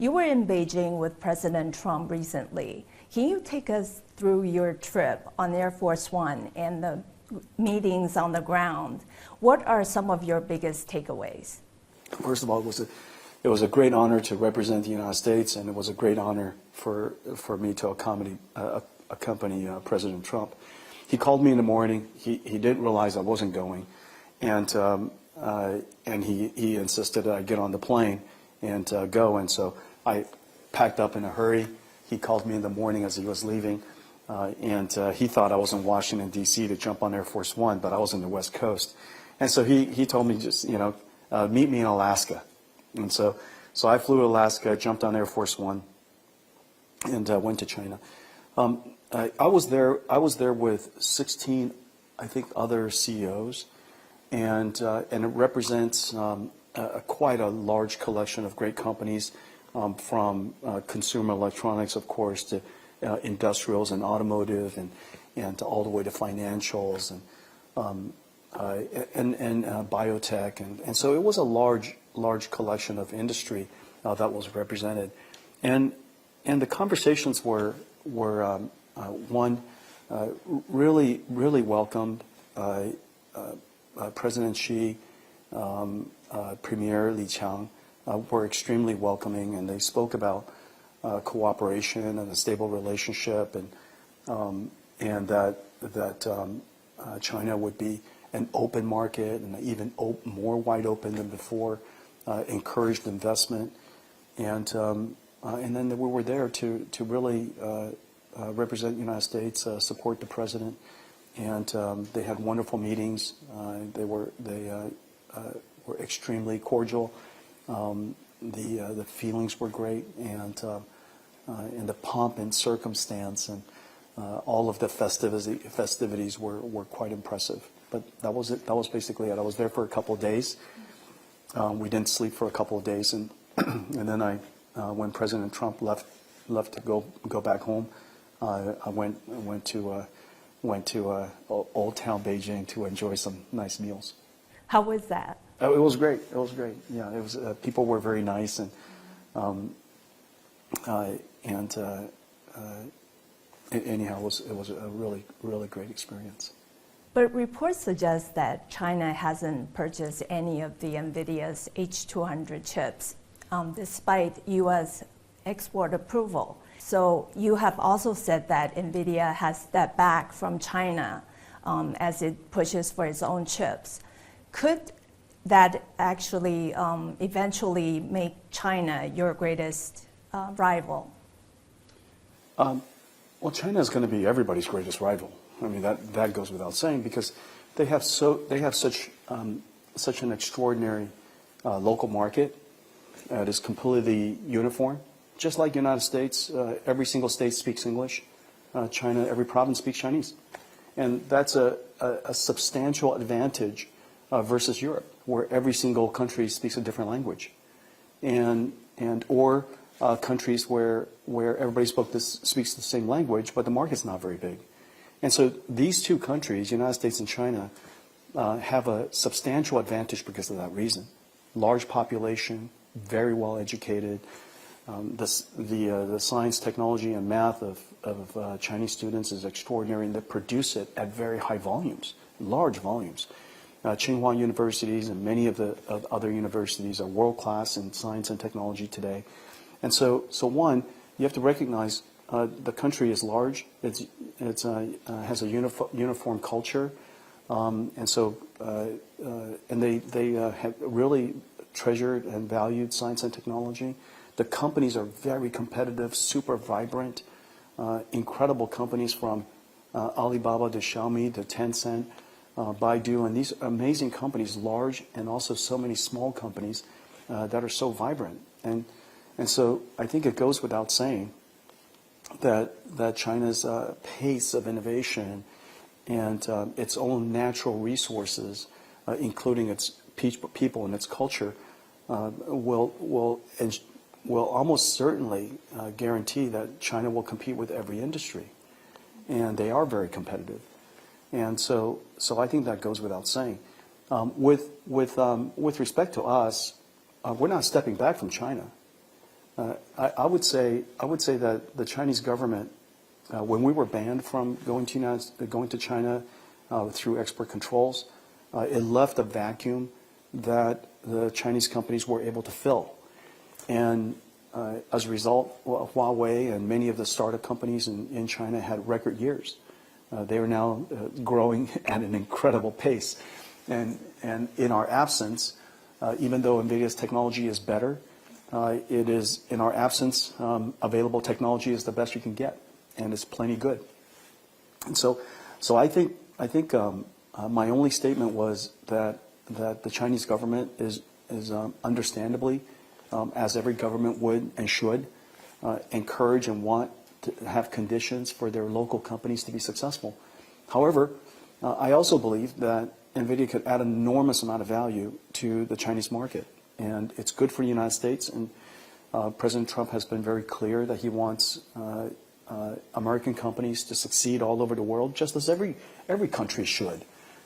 You were in Beijing with President Trump recently. Can you take us through your trip on Air Force One and the meetings on the ground? What are some of your biggest takeaways? First of all, it was a great honor to represent the United States, and it was a great honor for me to accompany President Trump. He called me in the morning. He didn't realize I wasn't going, and he insisted that I get on the plane and go. And so I packed up in a hurry. He called me in the morning as he was leaving, and he thought I was in Washington, D.C. to jump on Air Force One, but I was in the West Coast. And so he told me, just, meet me in Alaska. And so I flew to Alaska, jumped on Air Force One, and went to China. I was there with 16, I think, other CEOs, and it represents quite a large collection of great companies, from consumer electronics, of course, to industrials and automotive, and all the way to financials and biotech, and so it was a large collection of industry that was represented, and the conversations were one, really welcomed. President Xi, Premier Li Qiang were extremely welcoming, and they spoke about cooperation and a stable relationship, and that China would be an open market and even more wide open than before, encouraged investment, and then we were there to really represent the United States, support the president, and they had wonderful meetings. They were extremely cordial. The feelings were great, and the pomp and circumstance and all of the festivities were quite impressive. But that was it. That was basically it. I was there for a couple of days. We didn't sleep for a couple of days, and then when President Trump left to go back home, I went to Old Town Beijing to enjoy some nice meals. How was that? It was great. It was great. Yeah, it was. People were very nice, and anyhow, it was a really great experience. But reports suggest that China hasn't purchased any of the Nvidia's H200 chips, despite U.S. export approval. So you have also said that Nvidia has stepped back from China as it pushes for its own chips. Could that actually eventually make China your greatest rival? Well, China is going to be everybody's greatest rival. I mean, that goes without saying, because they have such an extraordinary local market. It is completely uniform, just like the United States. Every single state speaks English. China, every province speaks Chinese, and that's a substantial advantage versus Europe, where every single country speaks a different language, or countries where everybody speaks the same language, but the market's not very big. And so these two countries, United States and China, have a substantial advantage because of that reason. Large population, very well educated. The science, technology, and math of Chinese students is extraordinary, and they produce it at very high volumes, large volumes. Tsinghua universities and many of the other universities are world-class in science and technology today. And so one, you have to recognize the country is large. It has a uniform culture, and they have really treasured and valued science and technology. The companies are very competitive, super vibrant, incredible companies from Alibaba to Xiaomi to Tencent, Baidu, and these amazing companies, large and also so many small companies that are so vibrant. And so I think it goes without saying that China's pace of innovation and its own natural resources, including its people and its culture, will almost certainly guarantee that China will compete with every industry, and they are very competitive. And so I think that goes without saying. With respect to us, we're not stepping back from China. I would say that the Chinese government, when we were banned from going to China through export controls, it left a vacuum that the Chinese companies were able to fill. And as a result, Huawei and many of the startup companies in China had record years. They are now growing at an incredible pace. And in our absence, even though NVIDIA's technology is better, it is, in our absence, available technology is the best you can get, and it's plenty good. And so I think my only statement was that the Chinese government is understandably, as every government would and should, encourage and want to have conditions for their local companies to be successful. However, I also believe that NVIDIA could add an enormous amount of value to the Chinese market, and it's good for the United States. And President Trump has been very clear that he wants American companies to succeed all over the world, just as every country should.